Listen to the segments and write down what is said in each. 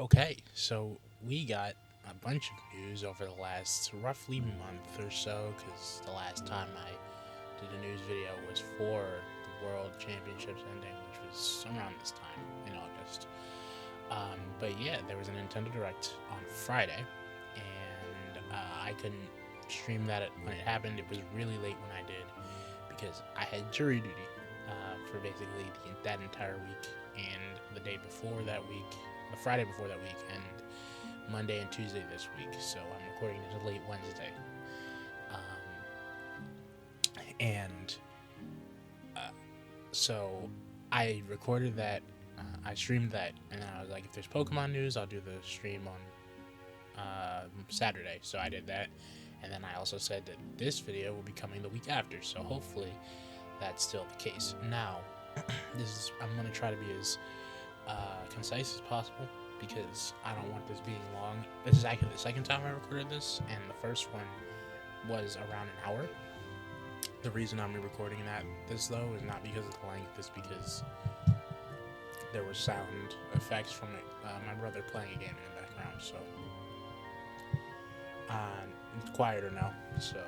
Okay, so we got a bunch of news over the last roughly month or so, because the last time I did a news video was for the World Championships ending, which was around this time in August. But yeah, there was a Nintendo Direct on Friday, and I couldn't stream that when it happened. It was really late when I did, because I had jury duty for basically that entire week and the day before that week, the Friday before that week, and Monday and Tuesday this week. So I'm recording it late Wednesday. And so I recorded that, I streamed that, and then I was like, if there's Pokemon news, I'll do the stream on Saturday. So I did that, and then I also said that this video will be coming the week after. So hopefully that's still the case. Now, I'm going to try to be as concise as possible, because I don't want this being long. This is actually the second time I recorded this, and the first one was around an hour. The reason I'm re-recording this though is not because of the length, it's because there was sound effects from my brother playing a game in the background, so it's quieter now, so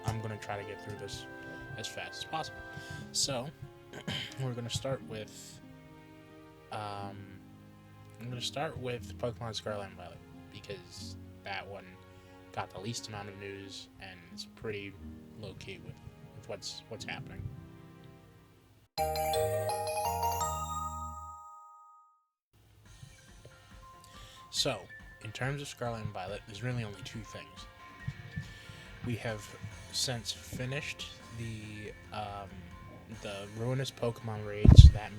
I'm going to try to get through this as fast as possible. So we're going to start with Pokemon Scarlet and Violet, because that one got the least amount of news and it's pretty low-key with what's happening. So, in terms of Scarlet and Violet, there's really only two things. We have since finished the Ruinous Pokemon raids. That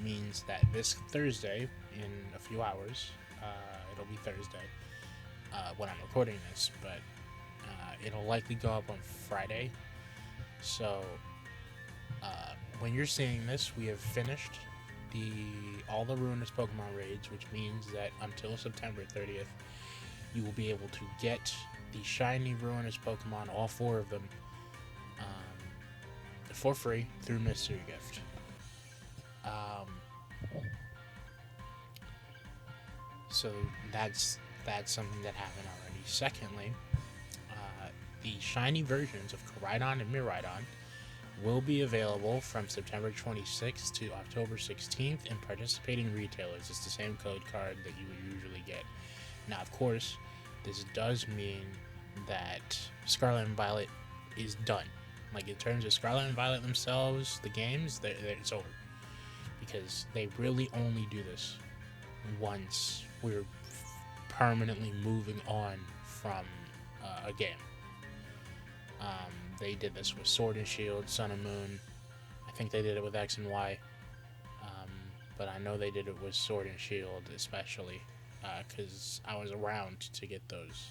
means that this Thursday, in a few hours, it'll be Thursday when I'm recording this, but it'll likely go up on Friday. So when you're seeing this, we have finished all the Ruinous Pokemon raids, which means that until September 30th, you will be able to get the shiny Ruinous Pokemon, all four of them, for free through Mystery Gift. So that's something that happened already. Secondly, the shiny versions of Koraidon and Miraidon will be available from September 26th to October 16th in participating retailers. It's the same code card that you would usually get. Now, of course, this does mean that Scarlet and Violet is done. Like, in terms of Scarlet and Violet themselves, the games, it's over. Because they really only do this once we're permanently moving on from a game. They did this with Sword and Shield, Sun and Moon. I think they did it with X and Y. But I know they did it with Sword and Shield especially, because I was around to get those.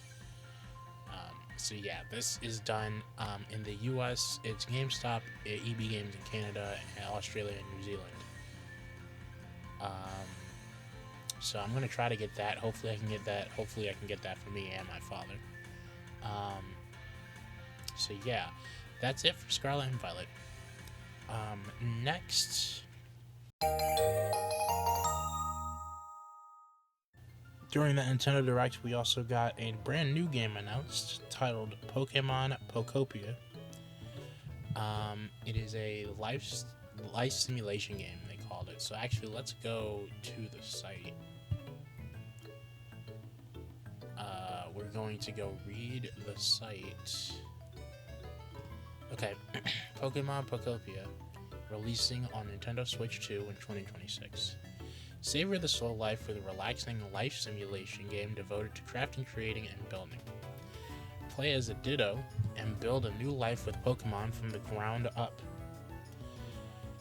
So yeah, this is done. In the US, it's GameStop, EB Games in Canada, and Australia and New Zealand. So I'm going to try to get that. Hopefully I can get that. Hopefully I can get that for me and my father. So yeah, that's it for Scarlet and Violet. Next, during the Nintendo Direct, we also got a brand new game announced titled Pokemon Pokopia. It is a life simulation game, they called it. So actually, let's go to the site. We're going to go read the site. Okay, Pokemon Pokopia, releasing on Nintendo Switch 2 in 2026. Savor the slow life with a relaxing life simulation game devoted to crafting, creating, and building. Play as a Ditto and build a new life with Pokemon from the ground up.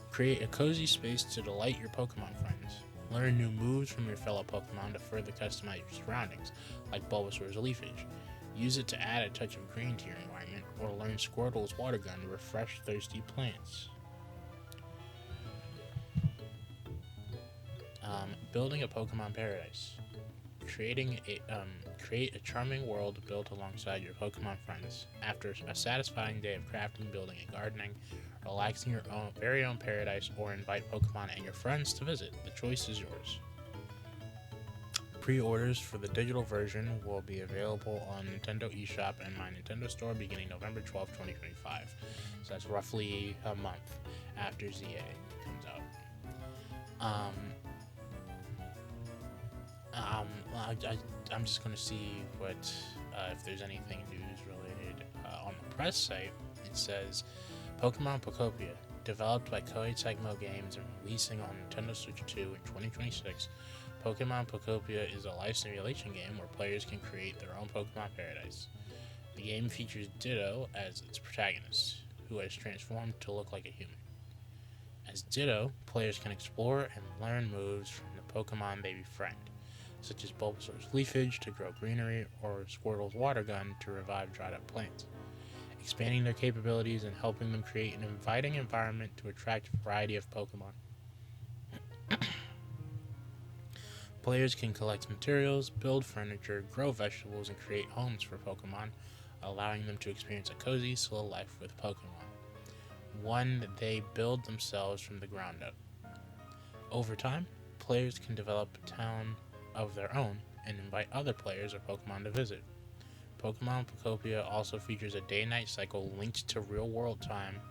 Create a cozy space to delight your Pokemon friends. Learn new moves from your fellow Pokemon to further customize your surroundings, like Bulbasaur's Leafage. Use it to add a touch of green to your environment, or learn Squirtle's Water Gun to refresh thirsty plants. Building a Pokemon Paradise. Create a charming world built alongside your Pokemon friends. After a satisfying day of crafting, building, and gardening, relax in your very own paradise, or invite Pokemon and your friends to visit. The choice is yours. Pre-orders for the digital version will be available on Nintendo eShop and My Nintendo Store beginning November 12, 2025. So that's roughly a month after ZA comes out. I'm just going to see what if there's anything news related. On the press site, it says Pokemon Pokopia, developed by Koei Tecmo Games and releasing on Nintendo Switch 2 in 2026. Pokemon Pokopia is a life simulation game where players can create their own Pokemon paradise. The game features Ditto as its protagonist, who has transformed to look like a human. As Ditto, players can explore and learn moves from the Pokemon they befriend, such as Bulbasaur's Leafage to grow greenery or Squirtle's Water Gun to revive dried-up plants, expanding their capabilities and helping them create an inviting environment to attract a variety of Pokemon. Players can collect materials, build furniture, grow vegetables, and create homes for Pokemon, allowing them to experience a cozy, slow life with Pokemon, one that they build themselves from the ground up. Over time, players can develop a town of their own and invite other players or Pokemon to visit. Pokemon Pokopia also features a day-night cycle linked to real-world time,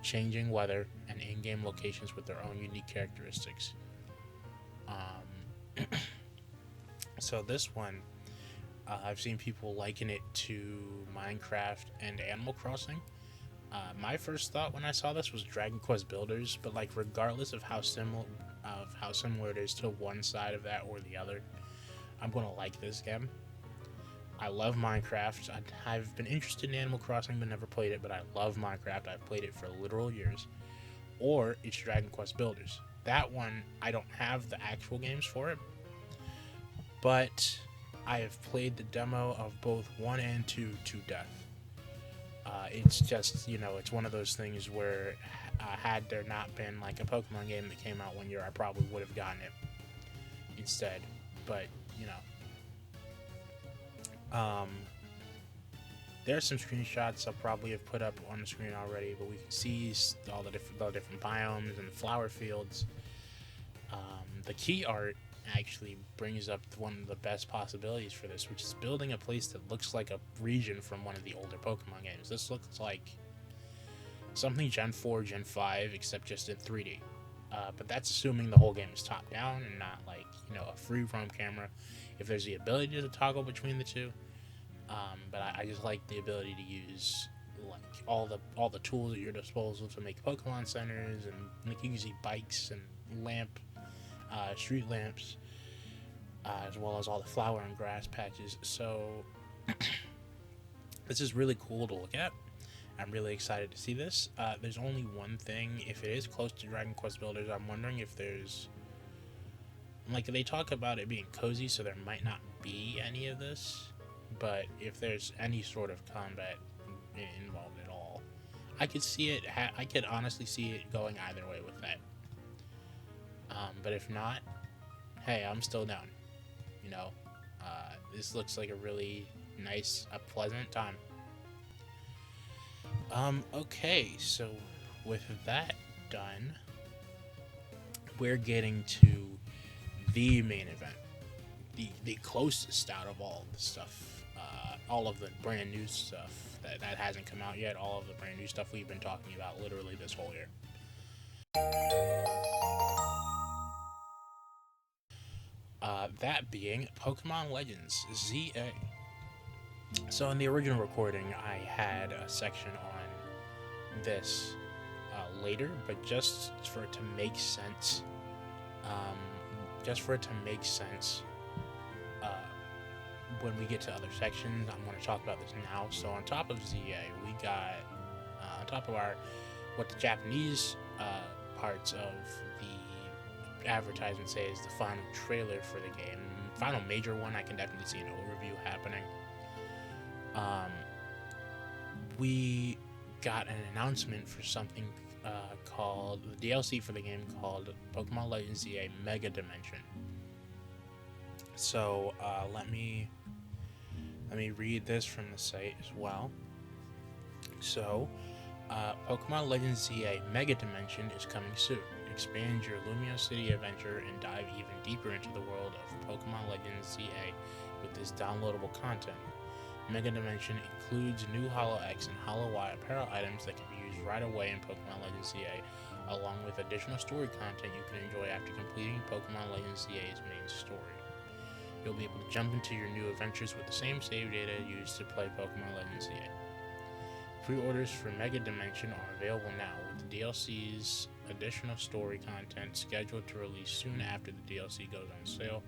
changing weather, and in-game locations with their own unique characteristics. So this one, I've seen people liken it to Minecraft and Animal Crossing. My first thought when I saw this was Dragon Quest Builders, but like regardless of how similar it is to one side of that or the other, I'm gonna like this game. I love Minecraft. I've been interested in Animal Crossing but never played it, but I love Minecraft. I've played it for literal years. Or it's Dragon Quest Builders. That one, I don't have the actual games for it, but I have played the demo of both 1 and 2 to death. It's just, it's one of those things where had there not been like a Pokemon game that came out one year, I probably would have gotten it instead. But, there's some screenshots I'll probably have put up on the screen already, but we can see all the different biomes and the flower fields. The key art actually brings up one of the best possibilities for this, which is building a place that looks like a region from one of the older Pokemon games. This looks like something Gen 4, Gen 5, except just in 3D. But that's assuming the whole game is top-down and not like, a free-roam camera. If there's the ability to toggle between the two, but I just like the ability to use like all the tools at your disposal to make Pokemon centers, and like you can see bikes and street lamps, as well as all the flower and grass patches. So this is really cool to look at. I'm really excited to see this. There's only one thing: if it is close to Dragon Quest Builders, I'm wondering if there's they talk about it being cozy, so there might not be any of this. But if there's any sort of combat involved at all, I could see it. I could honestly see it going either way with that. But if not, hey, I'm still down. This looks like a really nice, pleasant time. Okay, so with that done, we're getting to the main event, the closest out of all the stuff, all of the brand new stuff that hasn't come out yet, all of the brand new stuff we've been talking about literally this whole year. That being Pokemon Legends ZA. So in the original recording, I had a section on this later, but just for it to make sense, when we get to other sections, I'm going to talk about this now. So on top of ZA, we got on top of what the Japanese parts of the advertisement say is the final trailer for the game, final major one. I can definitely see an overview happening. We got an announcement for something called the DLC for the game called Pokemon Legends ZA Mega Dimension. So let me read this from the site as well. So Pokemon Legends ZA Mega Dimension is coming soon. Expand your Lumio City adventure and dive even deeper into the world of Pokemon Legends ZA with this downloadable content. Mega Dimension includes new Holo X and Holo Y apparel items that can be used right away in Pokemon Legends ZA, along with additional story content you can enjoy after completing Pokemon Legends ZA's main story. You'll be able to jump into your new adventures with the same save data used to play Pokemon Legends ZA. Pre-orders for Mega Dimension are available now, with the DLC's additional story content scheduled to release soon after the DLC goes on sale,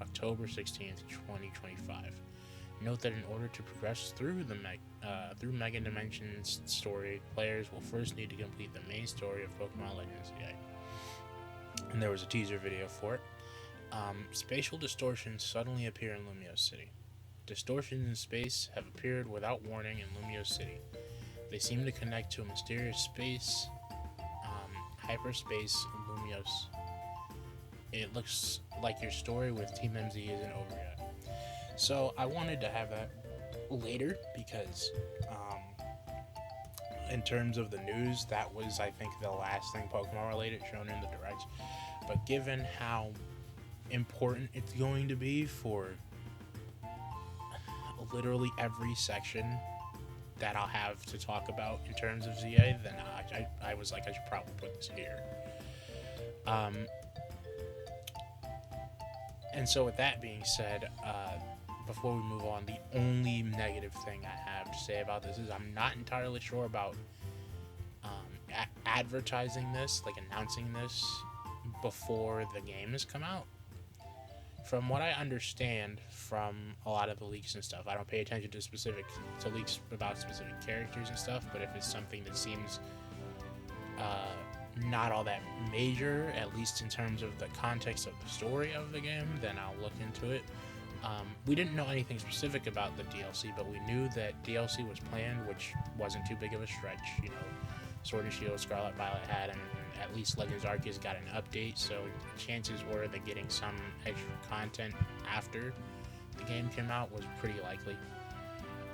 October 16th, 2025. Note that in order to progress through Mega Dimension's story, players will first need to complete the main story of Pokemon Legends ZA. And there was a teaser video for it. Spatial distortions suddenly appear in Lumio City. Distortions in space have appeared without warning in Lumio City. They seem to connect to a mysterious space, hyperspace Lumios. It looks like your story with Team MZ isn't over yet. So I wanted to have that later because in terms of the news, that was, I think, the last thing Pokemon related shown in the Direct. But given how important it's going to be for literally every section that I'll have to talk about in terms of ZA, then I was like, I should probably put this here. And so with that being said, before we move on, the only negative thing I have to say about this is I'm not entirely sure about advertising this, like announcing this before the game has come out. From what I understand from a lot of the leaks and stuff, I don't pay attention to leaks about specific characters and stuff, but if it's something that seems not all that major, at least in terms of the context of the story of the game, then I'll look into it. We didn't know anything specific about the DLC, but we knew that DLC was planned, which wasn't too big of a stretch. You know, Sword and Shield, Scarlet Violet had, and at least Legends Arceus got an update, so chances were that getting some extra content after the game came out was pretty likely.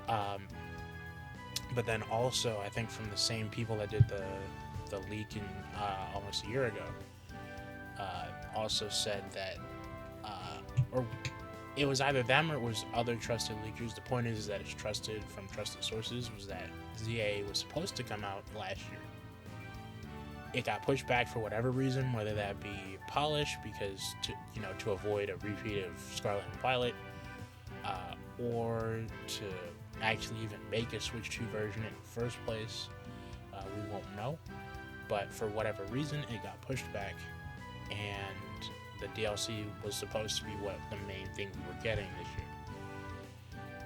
But then also, I think from the same people that did the leak in almost a year ago, also said that, or it was either them or it was other trusted leakers. The point is that it's trusted from trusted sources, was that ZA was supposed to come out last year. It got pushed back for whatever reason, whether that be polish, because to avoid a repeat of Scarlet and Violet, or to actually even make a Switch 2 version in the first place. We won't know, but for whatever reason, it got pushed back, and the DLC was supposed to be what the main thing we were getting this year.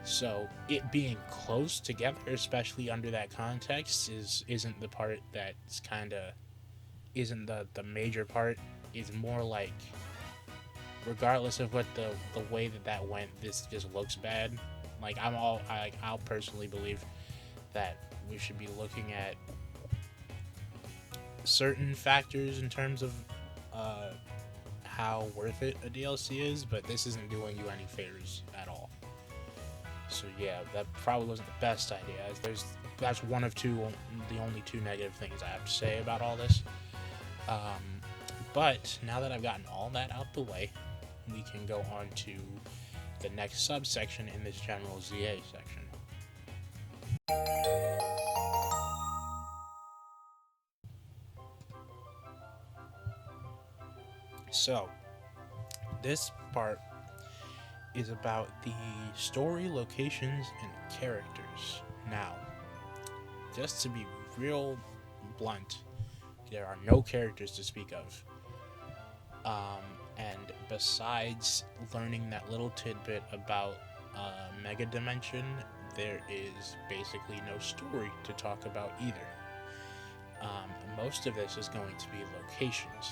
So it being close together, especially under that context, isn't the part that's isn't the major part. Is more like, regardless of what the way that went, this just looks bad. Like I'll personally believe that we should be looking at certain factors in terms of how worth it a DLC is, but this isn't doing you any favors at all. So yeah, that probably wasn't the best idea. That's one of the only two negative things I have to say about all this. But now that I've gotten all that out the way, we can go on to the next subsection in this general ZA section. So, this part is about the story, locations, and characters. Now, just to be real blunt, there are no characters to speak of. And besides learning that little tidbit about Mega Dimension, there is basically no story to talk about either. Most of this is going to be locations.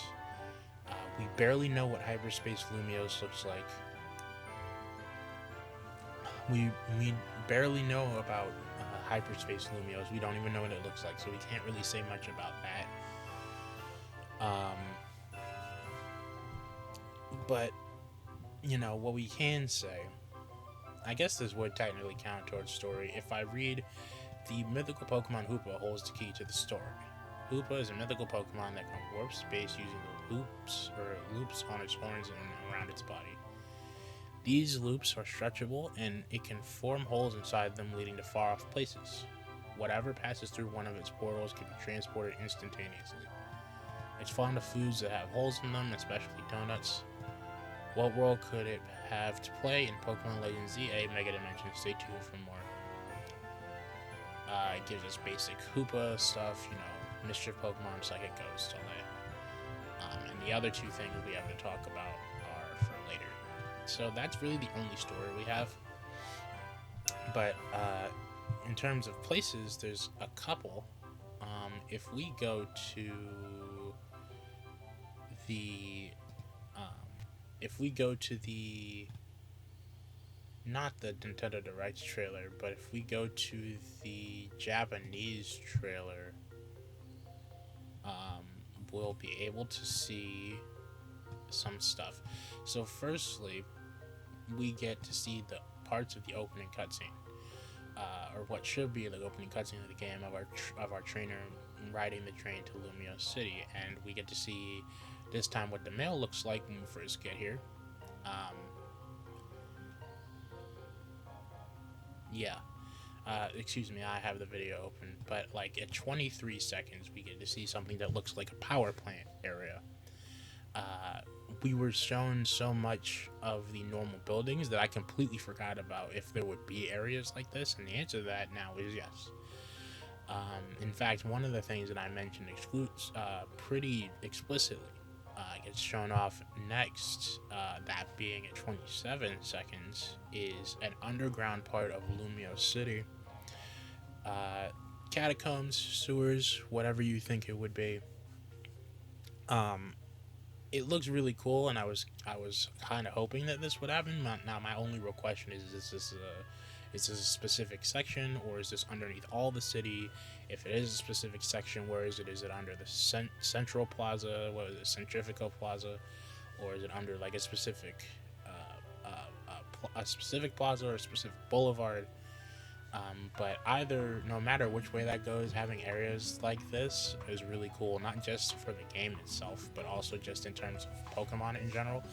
We barely know what Hyperspace Lumios looks like. We barely know about Hyperspace Lumios. We don't even know what it looks like, so we can't really say much about that. But, what we can say, I guess this would technically count towards story. If I read The mythical Pokemon Hoopa holds the key to the story. Hoopa is a mythical Pokemon that can warp space using the loops on its horns and around its body. These loops are stretchable, and it can form holes inside them, leading to far-off places. Whatever passes through one of its portals can be transported instantaneously. It's fond of foods that have holes in them, especially donuts. What role could it have to play in Pokemon Legends ZA Mega Dimension? Stay tuned for more. It gives us basic Hoopa stuff, Mischief Pokemon, Psychic Ghost, all that. And the other two things we have to talk about are for later. So that's really the only story we have. But in terms of places, there's a couple. If we go to the not the Nintendo Direct trailer, but if we go to the Japanese trailer, we'll be able to see some stuff. So firstly, we get to see the parts of the opening cutscene, or what should be the opening cutscene of the game, of our trainer riding the train to Lumio City, and we get to see this time what the mail looks like when we first get here. Excuse me, I have the video open, but like at 23 seconds we get to see something that looks like a power plant area. We were shown so much of the normal buildings that I completely forgot about if there would be areas like this, and the answer to that now is yes. In fact, one of the things that I mentioned pretty explicitly gets shown off next, that being at 27 seconds, is an underground part of Lumio City. Catacombs, sewers, whatever you think it would be. It looks really cool, and I was kind of hoping that this would happen. Now, my only real question is this a specific section, or is this underneath all the city? If it is a specific section, where is it? Is it under the Central Plaza? What is it, Centrifugal Plaza? Or is it under like a specific plaza or a specific boulevard? But no matter which way that goes, having areas like this is really cool, not just for the game itself, but also just in terms of Pokemon in general.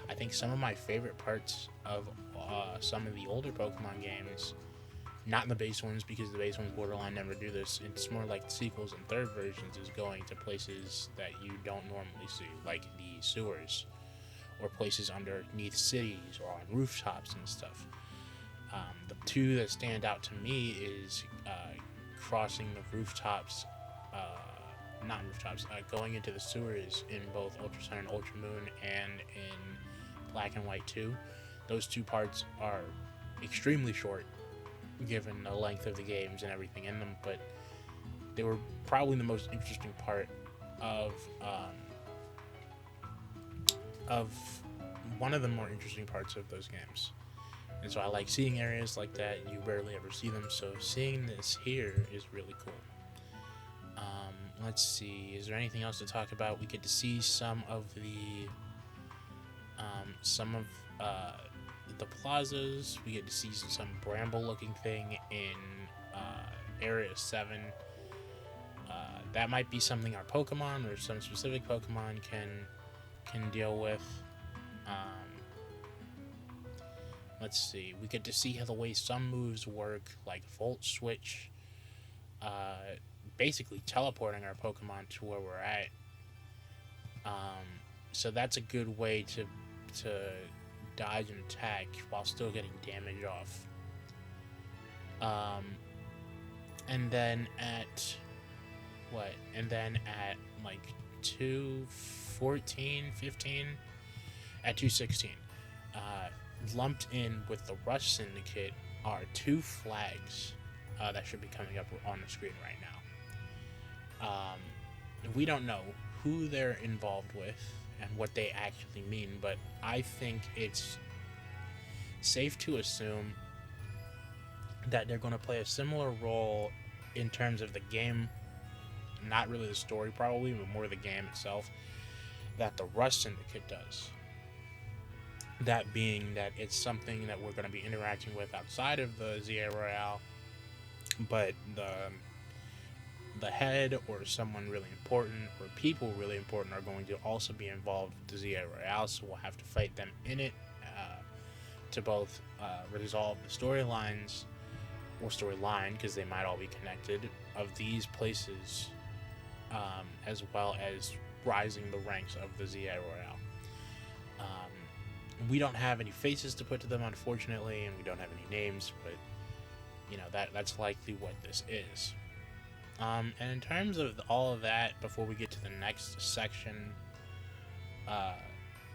I think some of my favorite parts of some of the older Pokemon games, not the base ones, because the base ones borderline never do this, it's more like the sequels and third versions, is going to places that you don't normally see, like the sewers, or places underneath cities, or on rooftops and stuff. The two that stand out to me is crossing the rooftops, going into the sewers in both Ultra Sun and Ultra Moon, and in Black and White 2. Those two parts are extremely short, given the length of the games and everything in them, but they were probably the most interesting part of one of the more interesting parts of those games. And so I like seeing areas like that. You rarely ever see them, so seeing this here is really cool. Let's see, is there anything else to talk about? We get to see some of the plazas. We get to see some bramble looking thing in Area 7. That might be something our Pokemon or some specific Pokemon can deal with. Let's see, we get to see how the way some moves work, like Volt Switch, basically teleporting our Pokemon to where we're at. So that's a good way to dodge and attack while still getting damage off. And then at like 214, 15, at 216, lumped in with the Rush Syndicate are two flags that should be coming up on the screen right now. We don't know who they're involved with and what they actually mean, but I think it's safe to assume that they're going to play a similar role in terms of the game, not really the story probably, but more the game itself, that the Rush Syndicate does. That being that it's something that we're going to be interacting with outside of the ZA Royale, but the head or someone really important or people really important are going to also be involved with the ZA Royale, so we'll have to fight them in it to both resolve the storylines or storyline, because they might all be connected, of these places, as well as rising the ranks of the ZA Royale. We don't have any faces to put to them, unfortunately, and we don't have any names, but you know, that's likely what this is. And in terms of all of that, before we get to the next section,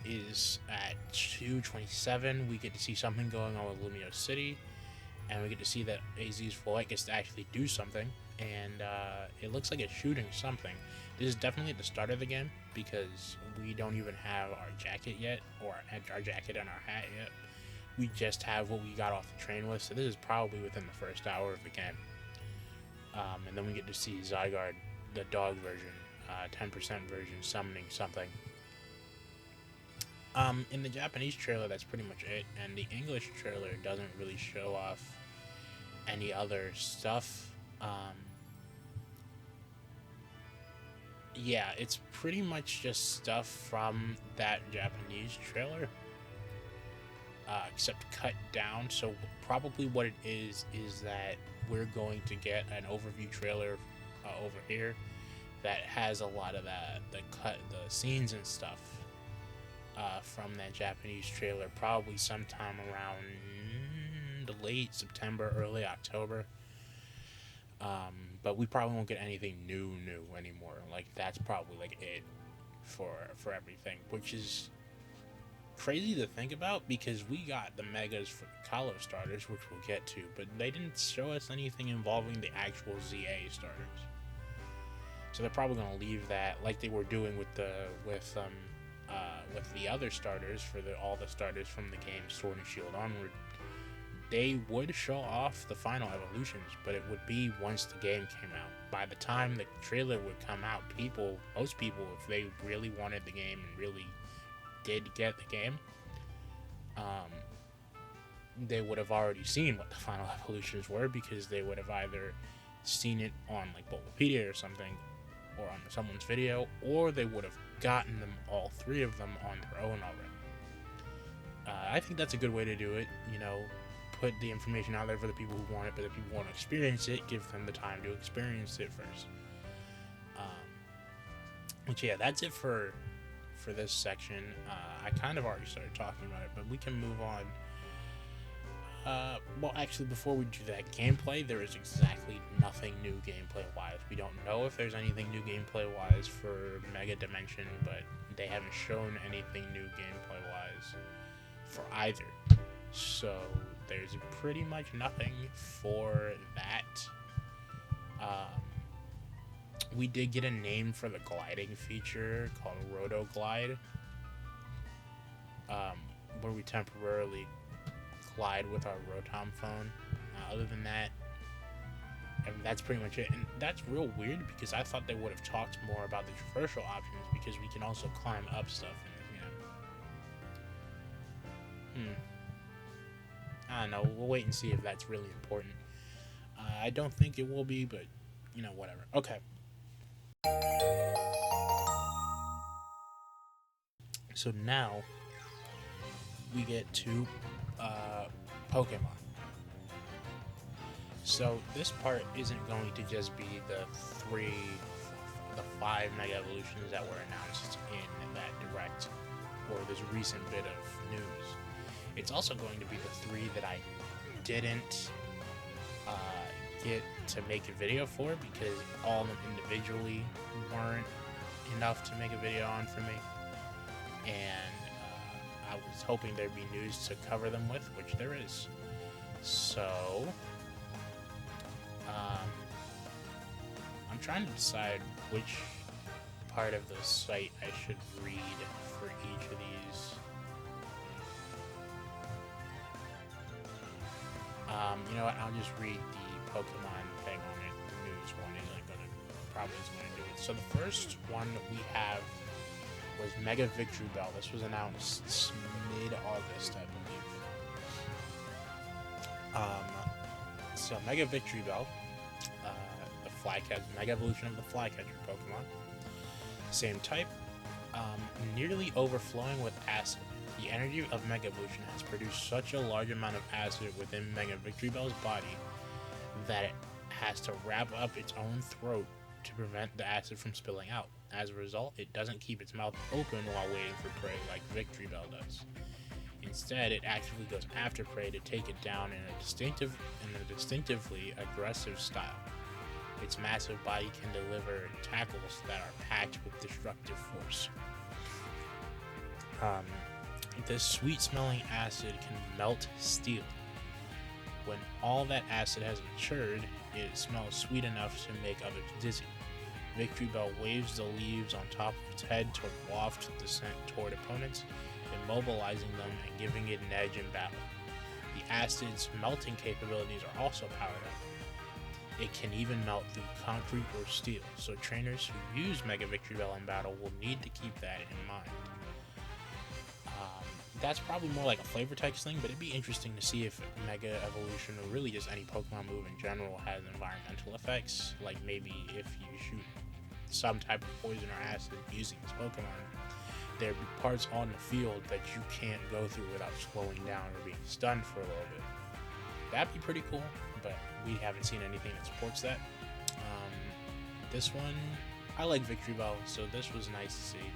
is at 2:27. We get to see something going on with Lumio City, and we get to see that AZ's flight gets to actually do something, and it looks like it's shooting something. This is definitely at the start of the game, because we don't even have our jacket yet, or our jacket and our hat yet. We just have what we got off the train with, so this is probably within the first hour of the game. And then we get to see Zygarde, the dog version, 10% version, summoning something. In the Japanese trailer, that's pretty much it, and the English trailer doesn't really show off any other stuff. Yeah, it's pretty much just stuff from that Japanese trailer, except cut down. So probably what it is that we're going to get an overview trailer over here that has a lot of the scenes and stuff from that Japanese trailer, probably sometime around late September, early October. But we probably won't get anything new anymore. Like, that's probably like it for everything, which is crazy to think about, because we got the megas for the Kalos starters, which we'll get to, but they didn't show us anything involving the actual ZA starters. So they're probably going to leave that like they were doing with the other starters for all the starters from the game Sword and Shield onward. They would show off the final evolutions, but it would be once the game came out. By the time the trailer would come out, most people, if they really wanted the game and really did get the game, they would have already seen what the final evolutions were, because they would have either seen it on like Pokopia or something, or on someone's video, or they would have gotten them, all three of them, on their own already. I think that's a good way to do it, you know, put the information out there for the people who want it, but if people want to experience it, give them the time to experience it first. Which, yeah, that's it for this section. I kind of already started talking about it, but we can move on. Well, actually, before we do that, gameplay, there is exactly nothing new gameplay-wise. We don't know if there's anything new gameplay-wise for Mega Dimension, but they haven't shown anything new gameplay-wise for either. So there's pretty much nothing for that. We did get a name for the gliding feature called Roto Glide, where we temporarily glide with our Rotom phone. Other than that, that's pretty much it. And that's real weird, because I thought they would have talked more about the traversal options, because we can also climb up stuff in this game. I don't know. We'll wait and see if that's really important. I don't think it will be, but, you know, whatever. Okay. So now we get to Pokemon. So this part isn't going to just be the 5 Mega Evolutions that were announced in that direct, or this recent bit of news. It's also going to be the 3 that I didn't get to make a video for, because all of them individually weren't enough to make a video on for me. And I was hoping there'd be news to cover them with, which there is. So I'm trying to decide which part of the site I should read for each of these. You know what? I'll just read the Pokemon thing on it. The news one probably isn't gonna do it. So the first one that we have was Mega Victory Bell. This was announced mid-August, I believe. So Mega Victory Bell the Flycatcher, Mega Evolution of the Flycatcher Pokemon. Same type, nearly overflowing with acid. The energy of Mega Evolution has produced such a large amount of acid within Mega Victreebel's body that it has to wrap up its own throat to prevent the acid from spilling out. As a result, it doesn't keep its mouth open while waiting for prey like Victreebel does. Instead, it actively goes after prey to take it down in a distinctively aggressive style. Its massive body can deliver tackles that are packed with destructive force. This sweet-smelling acid can melt steel. When all that acid has matured, it smells sweet enough to make others dizzy. Victreebel waves the leaves on top of its head to waft the scent toward opponents, immobilizing them and giving it an edge in battle. The acid's melting capabilities are also powered up. It can even melt through concrete or steel, so trainers who use Mega Victreebel in battle will need to keep that in mind. That's probably more like a flavor text thing, but it'd be interesting to see if Mega Evolution, or really just any Pokemon move in general, has environmental effects. Like maybe if you shoot some type of poison or acid using this Pokemon, there'd be parts on the field that you can't go through without slowing down or being stunned for a little bit. That'd be pretty cool, but we haven't seen anything that supports that. This one, I like Victreebel, so this was nice to see.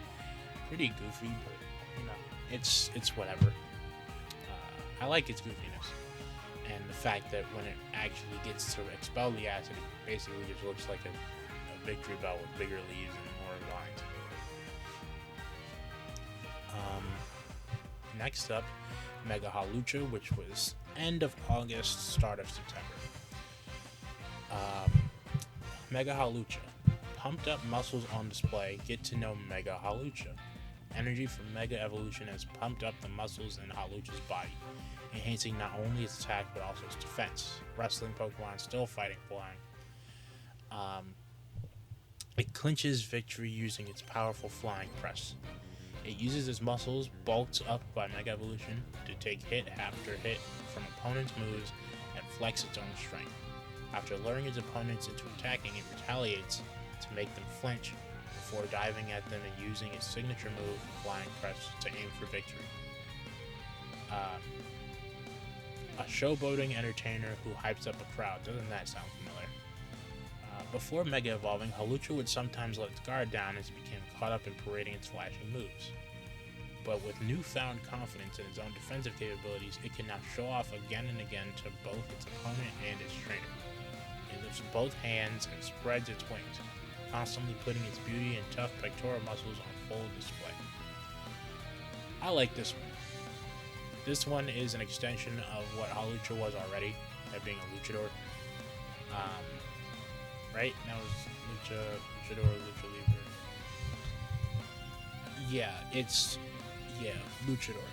Pretty goofy, but you know, it's whatever. I like its goofiness, and the fact that when it actually gets to expel the acid, it basically just looks like a Victreebel with bigger leaves and more lines. Next up, Mega Hawlucha, which was end of August, start of September. Mega Hawlucha. Pumped up muscles on display. Get to know Mega Hawlucha. Energy from Mega Evolution has pumped up the muscles in Hawlucha's body, enhancing not only its attack but also its defense. Wrestling Pokemon still fighting flying. It clinches victory using its powerful flying press. It uses its muscles, bulked up by Mega Evolution, to take hit after hit from opponents' moves and flex its own strength. After luring its opponents into attacking, it retaliates to make them flinch before diving at them and using its signature move, Flying Press, to aim for victory. A showboating entertainer who hypes up a crowd. Doesn't that sound familiar? Before Mega Evolving, Hawlucha would sometimes let its guard down as it became caught up in parading its flashing moves. But with newfound confidence in its own defensive capabilities, it can now show off again and again to both its opponent and its trainer. It lifts both hands and spreads its wings, constantly putting its beauty and tough pectoral muscles on full display. I like this one. This one is an extension of what Hawlucha was already, by being a luchador. Right? That was luchador, lucha libre. Yeah, luchador.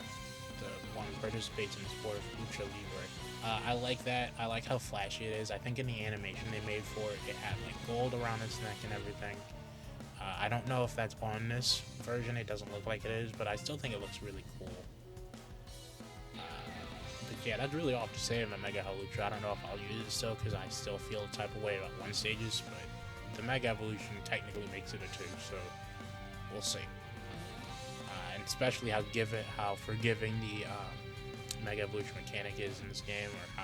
The one who participates in the sport of lucha libre. I like that. I like how flashy it is. I think in the animation they made for it, it had like gold around its neck and everything. I don't know if that's on this version. It doesn't look like it is, but I still think it looks really cool. But yeah, that's really all I have to say about Mega Hawlucha. I don't know if I'll use it still, because I still feel the type of way about one stages, but the Mega Evolution technically makes it a 2, so we'll see. And especially how forgiving the Mega Evolution mechanic is in this game, or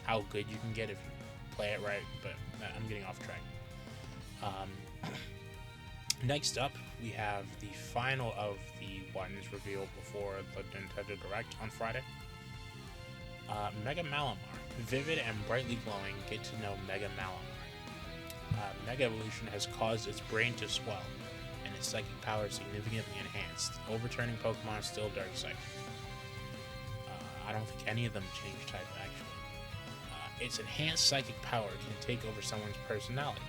how good you can get if you play it right, but I'm getting off track. Next up, we have the final of the ones revealed before the Nintendo Direct on Friday. Mega Malamar. Vivid and brightly glowing, get to know Mega Malamar. Mega Evolution has caused its brain to swell, and its psychic power significantly enhanced, overturning Pokemon still dark psychic. I don't think any of them change type, actually. Its enhanced psychic power can take over someone's personality.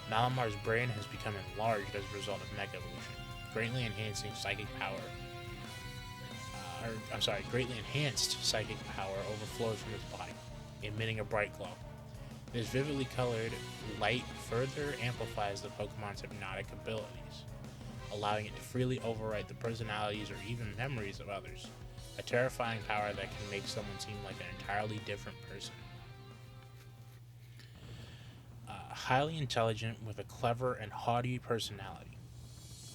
Malamar's brain has become enlarged as a result of Mega Evolution, greatly enhancing psychic power. Greatly enhanced psychic power overflows from its body, emitting a bright glow. This vividly colored light further amplifies the Pokemon's hypnotic abilities, allowing it to freely overwrite the personalities or even memories of others, a terrifying power that can make someone seem like an entirely different person. highly intelligent with a clever and haughty personality.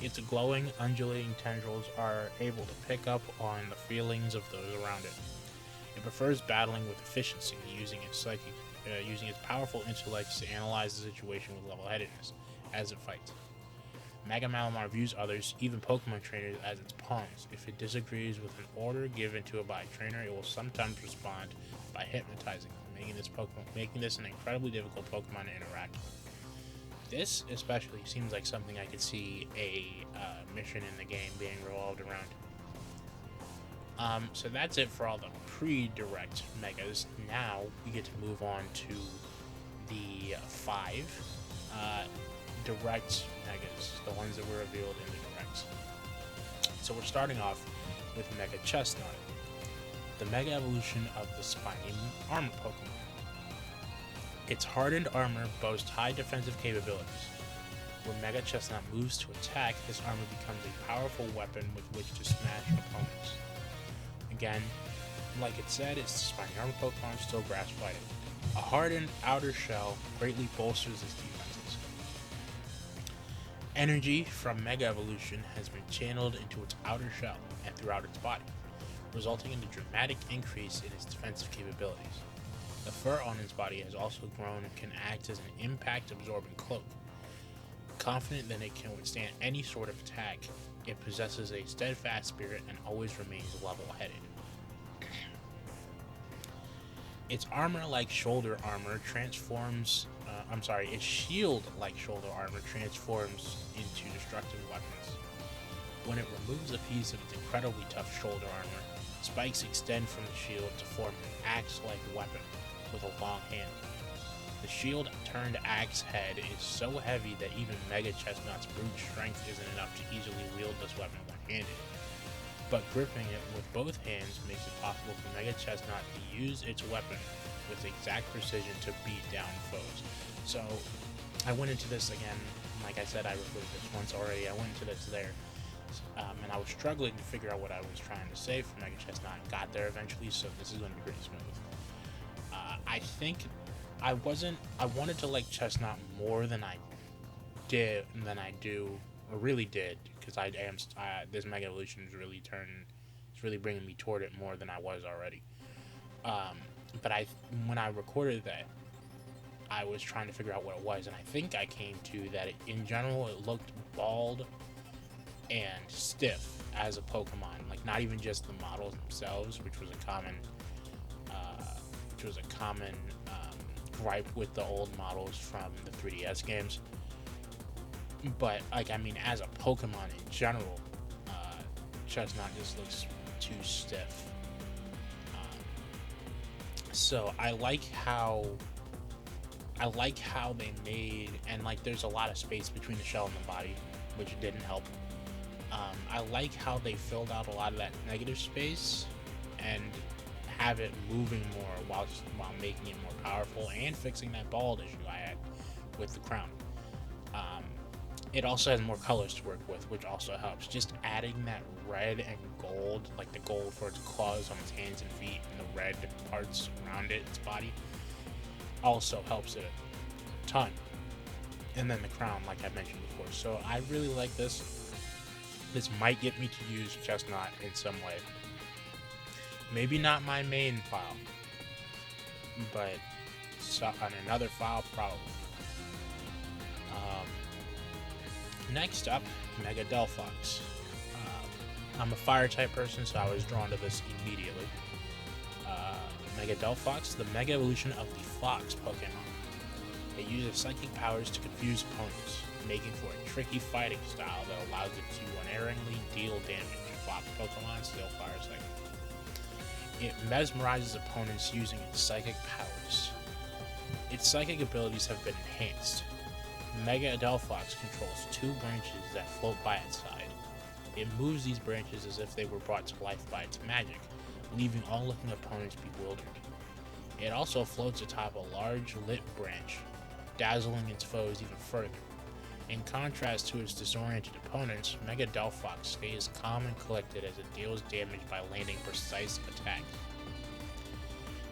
Its glowing, undulating tendrils are able to pick up on the feelings of those around it. It prefers battling with efficiency, using its powerful intellects to analyze the situation with level-headedness as it fights. Mega Malamar views others, even Pokemon trainers, as its pawns. If it disagrees with an order given to it by a trainer, it will sometimes respond by hypnotizing them, making this an incredibly difficult Pokemon to interact with. This especially seems like something I could see a mission in the game being revolved around. So that's it for all the pre-direct megas. Now we get to move on to the 5 direct megas, the ones that were revealed in the directs. So we're starting off with Mega Chestnut, the Mega Evolution of the Spiny Armor Pokemon. Its hardened armor boasts high defensive capabilities. When Mega Chestnut moves to attack, this armor becomes a powerful weapon with which to smash opponents. Again, like it said, it's the Spiny Armor Pokemon, still grass fighting. A hardened outer shell greatly bolsters its defenses. Energy from Mega Evolution has been channeled into its outer shell and throughout its body, resulting in a dramatic increase in its defensive capabilities. The fur on its body has also grown and can act as an impact-absorbing cloak. Confident that it can withstand any sort of attack, it possesses a steadfast spirit and always remains level-headed. Its armor-like shoulder armor transforms... its shield-like shoulder armor transforms into destructive weapons. When it removes a piece of its incredibly tough shoulder armor, spikes extend from the shield to form an axe-like weapon with a long handle. The shield-turned axe head is so heavy that even Mega Chestnut's brute strength isn't enough to easily wield this weapon one-handed. But gripping it with both hands makes it possible for Mega Chestnut to use its weapon with exact precision to beat down foes. So, I went into this again, like I said, I recorded this once already, I went into this there, and I was struggling to figure out what I was trying to say for Mega Chestnut. Got there eventually, so this is going to be pretty smooth. I think I wanted to like Chestnut more than I do, or really did, because this Mega Evolution is really bringing me toward it more than I was already. But when I recorded that, I was trying to figure out what it was, and I think I came to that in general it looked bald and stiff as a Pokemon, like not even just the models themselves, which was a common gripe with the old models from the 3DS games. But as a Pokemon in general, Chestnut just looks too stiff. So I like how they made, and there's a lot of space between the shell and the body, which didn't help. I like how they filled out a lot of that negative space and have it moving more while making it more powerful and fixing that bald issue I had with the crown. It also has more colors to work with, which also helps. Just adding that red and gold, like the gold for its claws on its hands and feet, and the red parts around its body, also helps it a ton. And then the crown, like I mentioned before. So I really like this. This might get me to use Chestnut in some way. Maybe not my main file, but on another file, probably. Next up, Mega Delphox. I'm a fire type person, so I was drawn to this immediately. Mega Delphox, the Mega Evolution of the Fox Pokemon. It uses psychic powers to confuse opponents, making for a tricky fighting style that allows it to unerringly deal damage. Fox Pokemon still fire psychic. It mesmerizes opponents using its psychic powers. Its psychic abilities have been enhanced. Mega Delphox controls 2 branches that float by its side. It moves these branches as if they were brought to life by its magic, leaving onlooking opponents bewildered. It also floats atop a large lit branch, dazzling its foes even further. In contrast to its disoriented opponents, Mega Delphox stays calm and collected as it deals damage by landing precise attacks.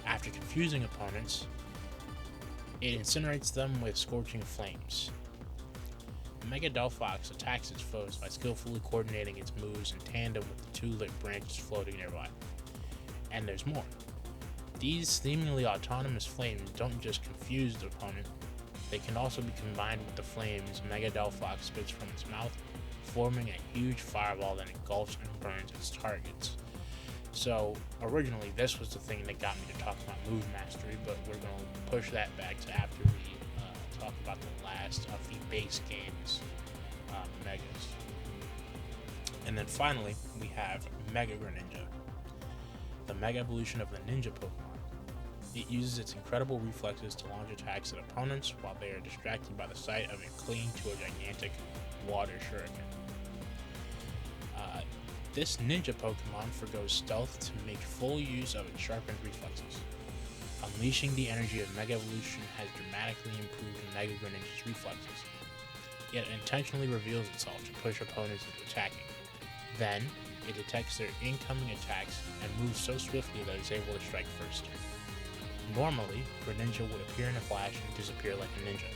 After confusing opponents, It incinerates them with scorching flames. Mega Delphox attacks its foes by skillfully coordinating its moves in tandem with the two lit branches floating nearby. And there's more. These seemingly autonomous flames don't just confuse the opponent, they can also be combined with the flames Mega Delphox spits from its mouth, forming a huge fireball that engulfs and burns its targets. So, originally, this was the thing that got me to talk about move mastery, but we're going to push that back to after we talk about the last of the base game's Megas. And then finally, we have Mega Greninja, the Mega Evolution of the Ninja Pokemon. It uses its incredible reflexes to launch attacks at opponents while they are distracted by the sight of it clinging to a gigantic water shuriken. This ninja Pokemon forgoes stealth to make full use of its sharpened reflexes. Unleashing the energy of Mega Evolution has dramatically improved Mega Greninja's reflexes. It intentionally reveals itself to push opponents into attacking. Then, it detects their incoming attacks and moves so swiftly that it's able to strike first. Normally, Greninja would appear in a flash and disappear like a ninja.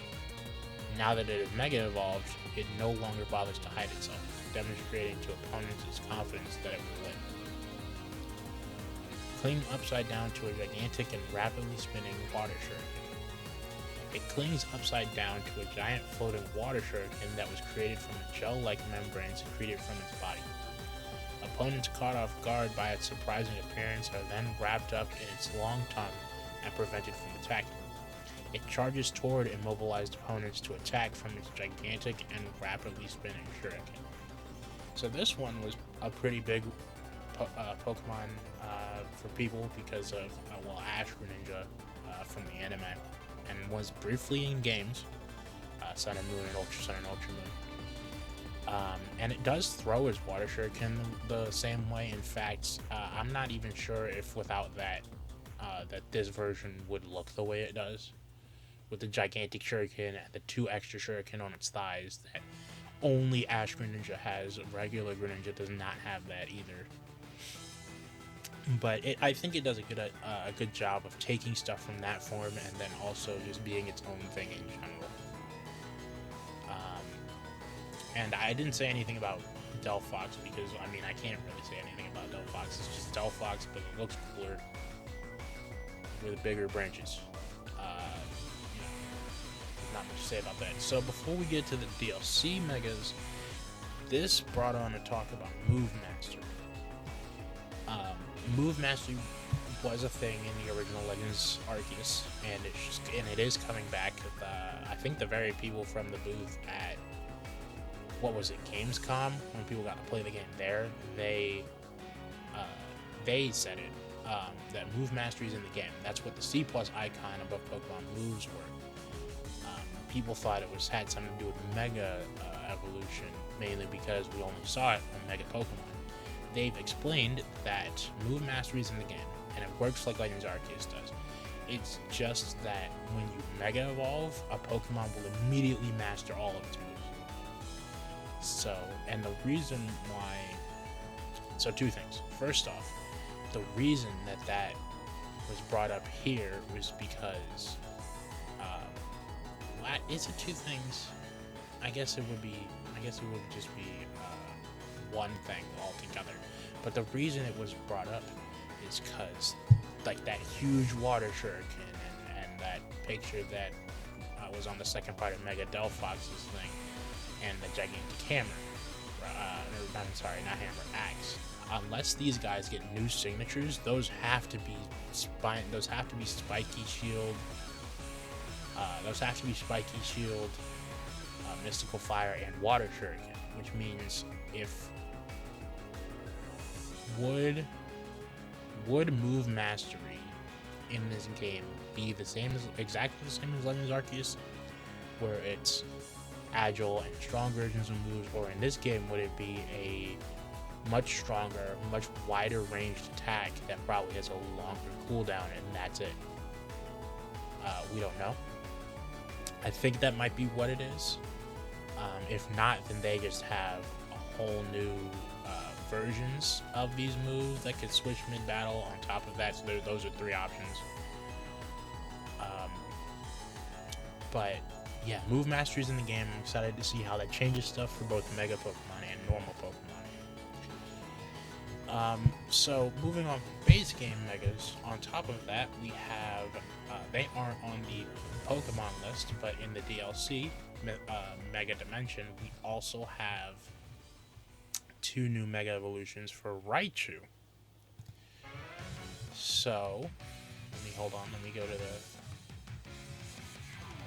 Now that it is Mega Evolved, it no longer bothers to hide itself, demonstrating to opponents its confidence that it will win. Cling upside down to a gigantic and rapidly spinning water shuriken. It clings upside down to a giant floating water shuriken that was created from a gel-like membrane secreted from its body. Opponents caught off guard by its surprising appearance are then wrapped up in its long tongue and prevented from attacking. It charges toward immobilized opponents to attack from its gigantic and rapidly spinning shuriken. So this one was a pretty big Pokemon for people because of, Ash Greninja from the anime, and was briefly in games, Sun and Moon and Ultra Sun and Ultra Moon. And it does throw its water shuriken the same way. In fact, I'm not even sure if without that, that this version would look the way it does, with the gigantic shuriken and the 2 extra shuriken on its thighs that only Ash Greninja has. Regular Greninja does not have that either. But I think it does a good job of taking stuff from that form and then also just being its own thing in general. And I didn't say anything about Delphox because, I can't really say anything about Delphox. It's just Delphox, but it looks cooler with bigger branches. Not much to say about that. So before we get to the DLC Megas, this brought on a talk about Move Mastery. Move Mastery was a thing in the original Legends Arceus, and it is coming back. I think the very people from the booth at Gamescom, when people got to play the game there, they said it, that Move Mastery is in the game. That's what the C+ icon above Pokemon moves were. People thought it had something to do with Mega Evolution, mainly because we only saw it on Mega Pokemon. They've explained that Move Mastery is in the game, and it works like Legends Arceus does. It's just that when you Mega Evolve, a Pokemon will immediately master all of its moves. And the reason why... So 2 things. First off, the reason that was brought up here was because... is it 2 things? I guess it would just be one thing altogether. But the reason it was brought up is because, like, that huge water shuriken and that picture that was on the second part of Mega Delphox's thing, and the gigantic hammer. Not hammer, axe. Unless these guys get new signatures, those have to be Spiky Shield. Mystical Fire, and Water Shuriken, which means would Move Mastery in this game be exactly the same as Legends Arceus, where it's agile and strong versions of moves, or in this game would it be a much stronger, much wider ranged attack that probably has a longer cooldown, and that's it? We don't know. I think that might be what it is. If not, then they just have a whole new versions of these moves that could switch mid-battle on top of that. So those are 3 options. But yeah, move masteries in the game. I'm excited to see how that changes stuff for both Mega Pokemon and normal Pokemon. So moving on from base game Megas, on top of that, we have, they aren't on the Pokemon list, but in the DLC, Mega Dimension, we also have 2 new Mega Evolutions for Raichu. So, let me go to the...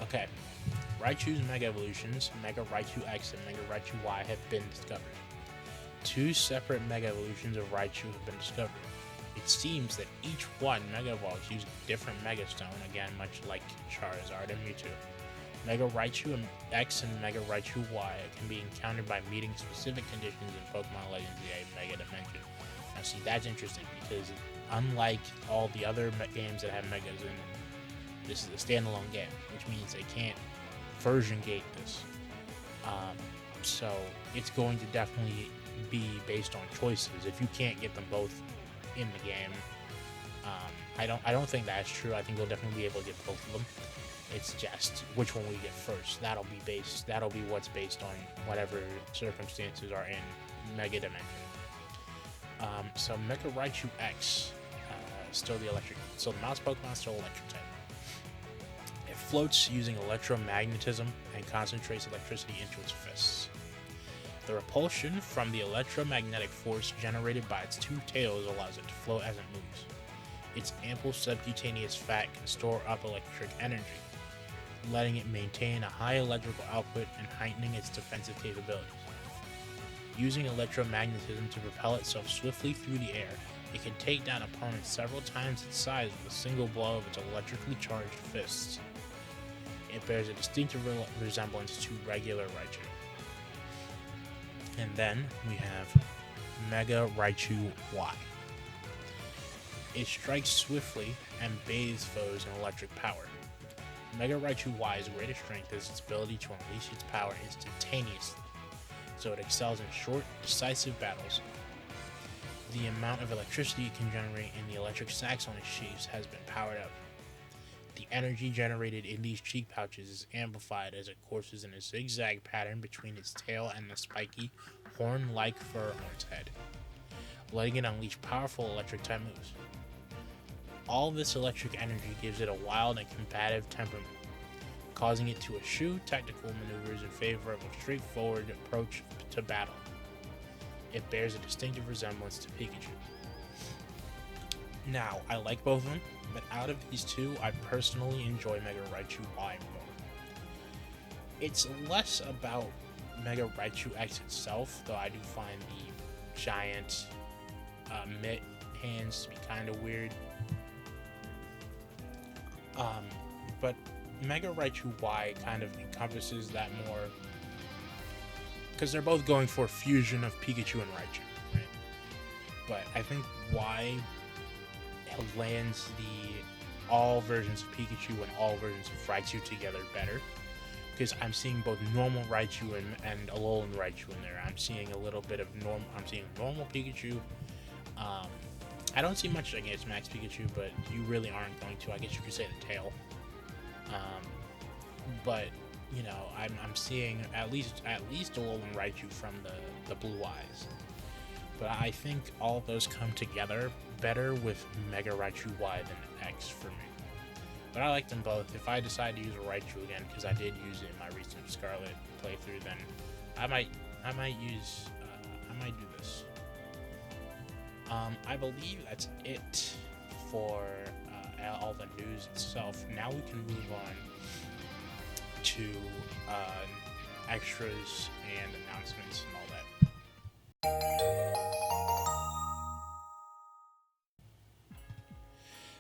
Okay, Raichu's Mega Evolutions, Mega Raichu X and Mega Raichu Y, have been discovered. 2 separate Mega Evolutions of Raichu have been discovered. It seems that each one Mega Evolves using a different Mega Stone, again much like Charizard and Mewtwo. Mega Raichu X and Mega Raichu Y can be encountered by meeting specific conditions in Pokemon Legends EA Mega Dimension. Now see, that's interesting because unlike all the other games that have Megas in, this is a standalone game, which means they can't version gate this. So it's going to definitely be based on choices. If you can't get them both in the game, I don't think that's true. I think you'll definitely be able to get both of them. It's just which one we get first. That'll be what's based on whatever circumstances are in Mega Dimension. So Mega Raichu X, still the mouse Pokemon, still electric type. It floats using electromagnetism and concentrates electricity into its fists. The repulsion from the electromagnetic force generated by its 2 tails allows it to float as it moves. Its ample subcutaneous fat can store up electric energy, letting it maintain a high electrical output and heightening its defensive capabilities. Using electromagnetism to propel itself swiftly through the air, it can take down opponents several times its size with a single blow of its electrically charged fists. It bears a distinctive resemblance to regular Raichu. And then we have Mega Raichu Y. It strikes swiftly and bathes foes in electric power. Mega Raichu Y's greatest strength is its ability to unleash its power instantaneously, so it excels in short, decisive battles. The amount of electricity it can generate in the electric sacs on its sheaths has been powered up. The energy generated in these cheek pouches is amplified as it courses in a zigzag pattern between its tail and the spiky, horn-like fur on its head, letting it unleash powerful electric-type moves. All this electric energy gives it a wild and combative temperament, causing it to eschew tactical maneuvers in favor of a straightforward approach to battle. It bears a distinctive resemblance to Pikachu. Now, I like both of them, but out of these 2, I personally enjoy Mega Raichu Y more. It's less about Mega Raichu X itself, though I do find the giant mitt hands to be kind of weird. But Mega Raichu Y kind of encompasses that more, because they're both going for fusion of Pikachu and Raichu, right? But I think Y lands the all versions of Pikachu and all versions of Raichu together better, because I'm seeing both normal Raichu and Alolan Raichu in there. I'm seeing a little bit of normal Pikachu. I don't see much against Max Pikachu, but you really aren't going to. I guess you could say the tail. But you know, I'm seeing at least Alolan Raichu from the blue eyes. But I think all of those come together better with Mega Raichu Y than X for me. But I like them both. If I decide to use a Raichu again, because I did use it in my recent Scarlet playthrough, then I might do this. I believe that's it for all the news itself. Now we can move on to extras and announcements and all that.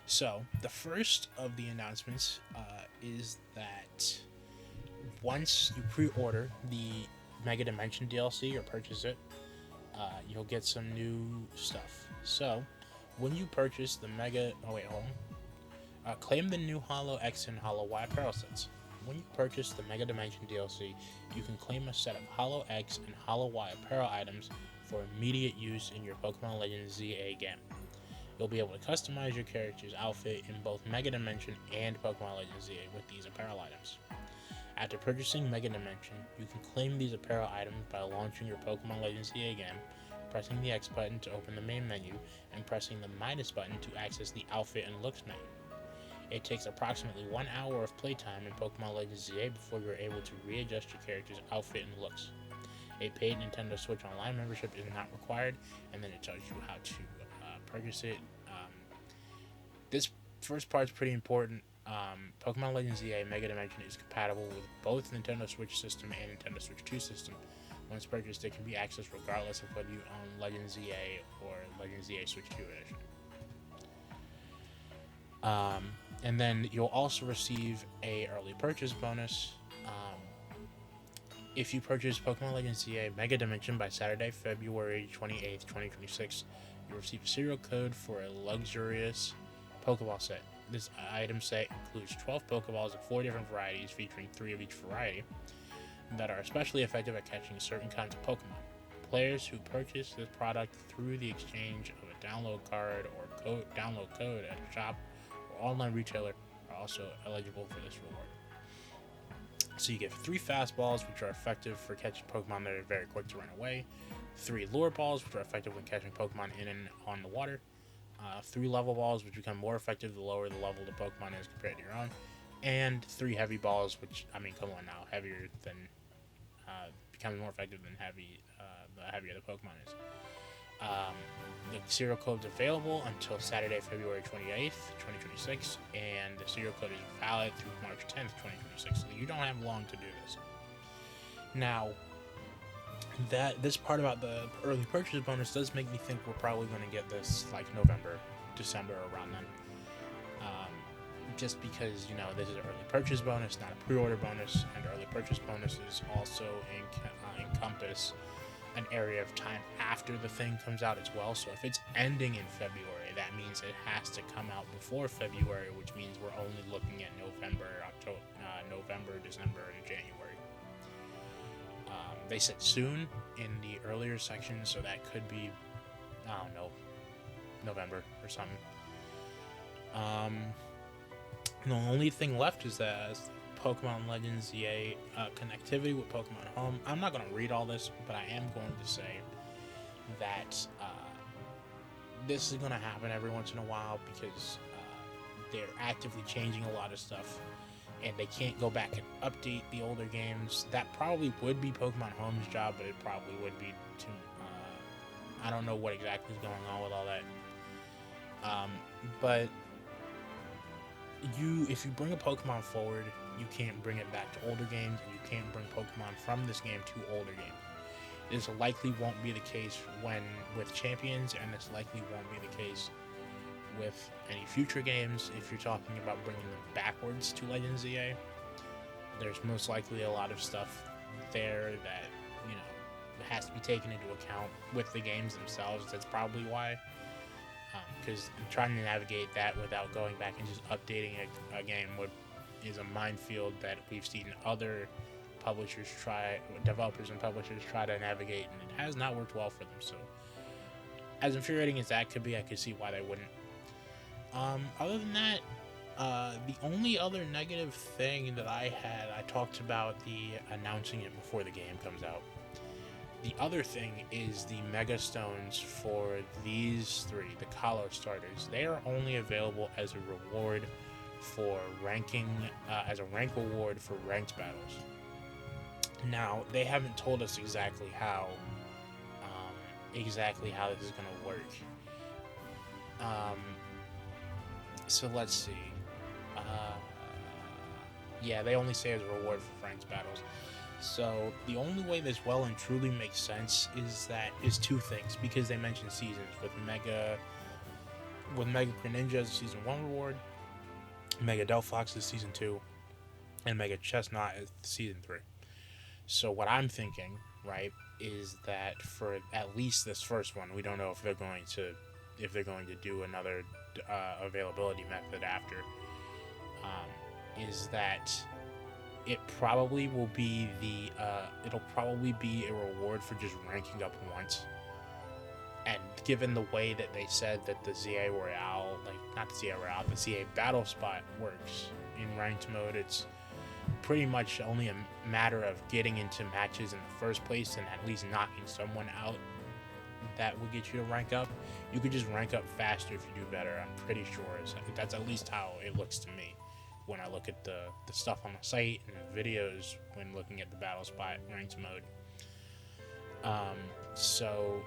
So, the first of the announcements is that once you pre-order the Mega Dimension DLC or purchase it, you'll get some new stuff. So, when you purchase the claim the new Holo X and Holo Y apparel sets. When you purchase the Mega Dimension DLC, you can claim a set of Holo X and Holo Y apparel items for immediate use in your Pokemon Legends ZA game. You'll be able to customize your character's outfit in both Mega Dimension and Pokemon Legends ZA with these apparel items. After purchasing Mega Dimension, you can claim these apparel items by launching your Pokemon Legends ZA game, pressing the X button to open the main menu, and pressing the minus button to access the outfit and looks menu. It takes approximately 1 hour of playtime in Pokemon Legends ZA before you're able to readjust your character's outfit and looks. A paid Nintendo Switch Online membership is not required, and then it tells you how to purchase it. This first part is pretty important. Pokemon Legends ZA Mega Dimension is compatible with both Nintendo Switch system and Nintendo Switch 2 system. Once purchased, it can be accessed regardless of whether you own Legends ZA or Legends ZA Switch 2 edition. And then you'll also receive a early purchase bonus. If you purchase Pokemon Legends ZA Mega Dimension by Saturday, February 28th, 2026, you'll receive a serial code for a luxurious Pokeball set. This item set includes 12 Pokeballs of 4 different varieties, featuring 3 of each variety, that are especially effective at catching certain kinds of Pokemon. Players who purchase this product through the exchange of a download card or download code at a shop or online retailer are also eligible for this reward. So you get 3 fastballs, which are effective for catching Pokemon that are very quick to run away, 3 lure balls, which are effective when catching Pokemon in and on the water, 3 level balls, which become more effective the lower the level the Pokemon is compared to your own, and 3 heavy balls, which, I mean, come on now, heavier than, becomes more effective than heavy, the heavier the Pokemon is. The serial code is available until Saturday, February 28th, 2026, and the serial code is valid through March 10th, 2026, so you don't have long to do this. Now, this part about the early purchase bonus does make me think we're probably going to get this like November, December, around then. Just because, you know, this is an early purchase bonus, not a pre-order bonus, and early purchase bonuses also encompass an area of time after the thing comes out as well. So if it's ending in February, that means it has to come out before February, which means we're only looking at November, December, and January. They said soon in the earlier section, so that could be, I don't know, November or something. The only thing left is that Pokemon Legends ZA connectivity with Pokemon Home. I'm not going to read all this, but I am going to say that this is going to happen every once in a while because they're actively changing a lot of stuff, and they can't go back and update the older games. That probably would be Pokemon Home's job, but it probably would be to... I don't know what exactly is going on with all that. But if you bring a Pokemon forward, you can't bring it back to older games, and you can't bring Pokemon from this game to older games. This likely won't be the case with Champions, and this likely won't be the case with any future games. If you're talking about bringing them backwards to Legends ZA, there's most likely a lot of stuff there that, you know, has to be taken into account with the games themselves. That's probably why. Because trying to navigate that without going back and just updating a game is a minefield that we've seen other developers and publishers try to navigate, and it has not worked well for them. So, as infuriating as that could be, I could see why they wouldn't. Other than that, the only other negative thing that I talked about the announcing it before the game comes out. The other thing is the Mega Stones for these 3, the Kalos starters. They are only available as a reward for ranking, as a rank reward for ranked battles. Now, they haven't told us exactly how this is going to work. So let's see. Yeah, they only say as a reward for ranked battles. So the only way this well and truly makes sense is 2 things, because they mention seasons with Mega Greninja as a Season 1 reward, Mega Delphox as Season 2, and Mega Chestnut as Season 3. So what I'm thinking, right, is that for at least this first one, we don't know if they're going to do another availability method after, is that it probably will be it'll probably be a reward for just ranking up once. And given the way that they said that the ZA Royale, like not the ZA Royale, the ZA Battle Spot works in ranked mode, it's pretty much only a matter of getting into matches in the first place and at least knocking someone out that will get you to rank up. You could just rank up faster if you do better. I'm pretty sure that's at least how it looks to me when I look at the stuff on the site and the videos when looking at the Battle Spot ranked mode. So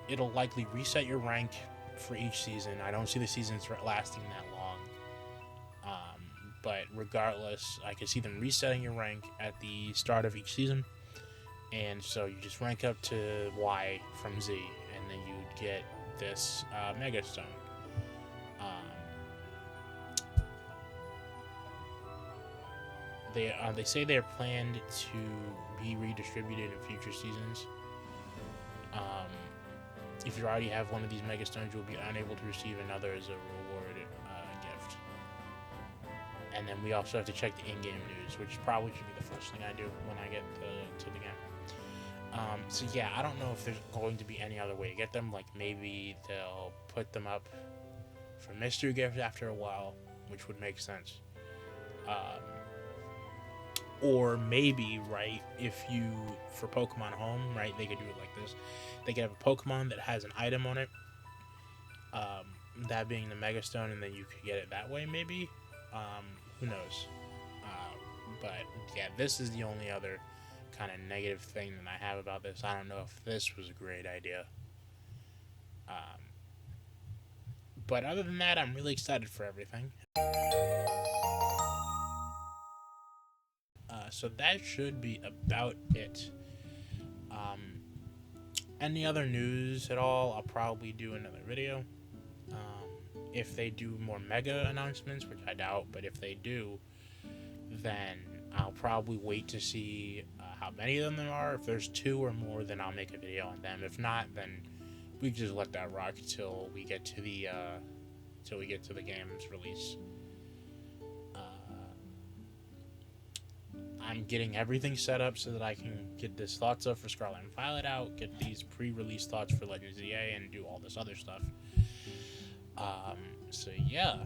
it'll likely reset your rank for each season. I don't see the seasons lasting that long. But regardless, I can see them resetting your rank at the start of each season. And so you just rank up to Y from Z, and then you'd get this Mega Stone. They say they're planned to be redistributed in future seasons. If you already have one of these Mega Stones, you'll be unable to receive another as a reward gift. And then we also have to check the in-game news, which probably should be the first thing I do when I get to the game. So yeah, I don't know if there's going to be any other way to get them. Like maybe they'll put them up for mystery gifts after a while, which would make sense. Or maybe, right, if you, for Pokemon Home, right, they could do it like this. They could have a Pokemon that has an item on it, that being the Mega Stone, and then you could get it that way, maybe. Who knows? But yeah, this is the only other kind of negative thing that I have about this. I don't know if this was a great idea. But other than that, I'm really excited for everything. So that should be about it. Any other news at all, I'll probably do another video. If they do more mega announcements, which I doubt, but if they do, then I'll probably wait to see how many of them there are. If there's 2 or more, then I'll make a video on them. If not, then we just let that rock till we get to the game's release. I'm getting everything set up so that I can get this thoughts up for Scarlet and Violet out, get these pre-release thoughts for Legends ZA, and do all this other stuff. So yeah,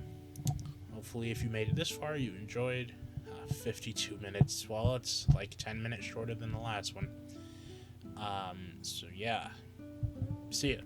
hopefully if you made it this far, you enjoyed 52 minutes. Well, it's like 10 minutes shorter than the last one. So yeah, see ya.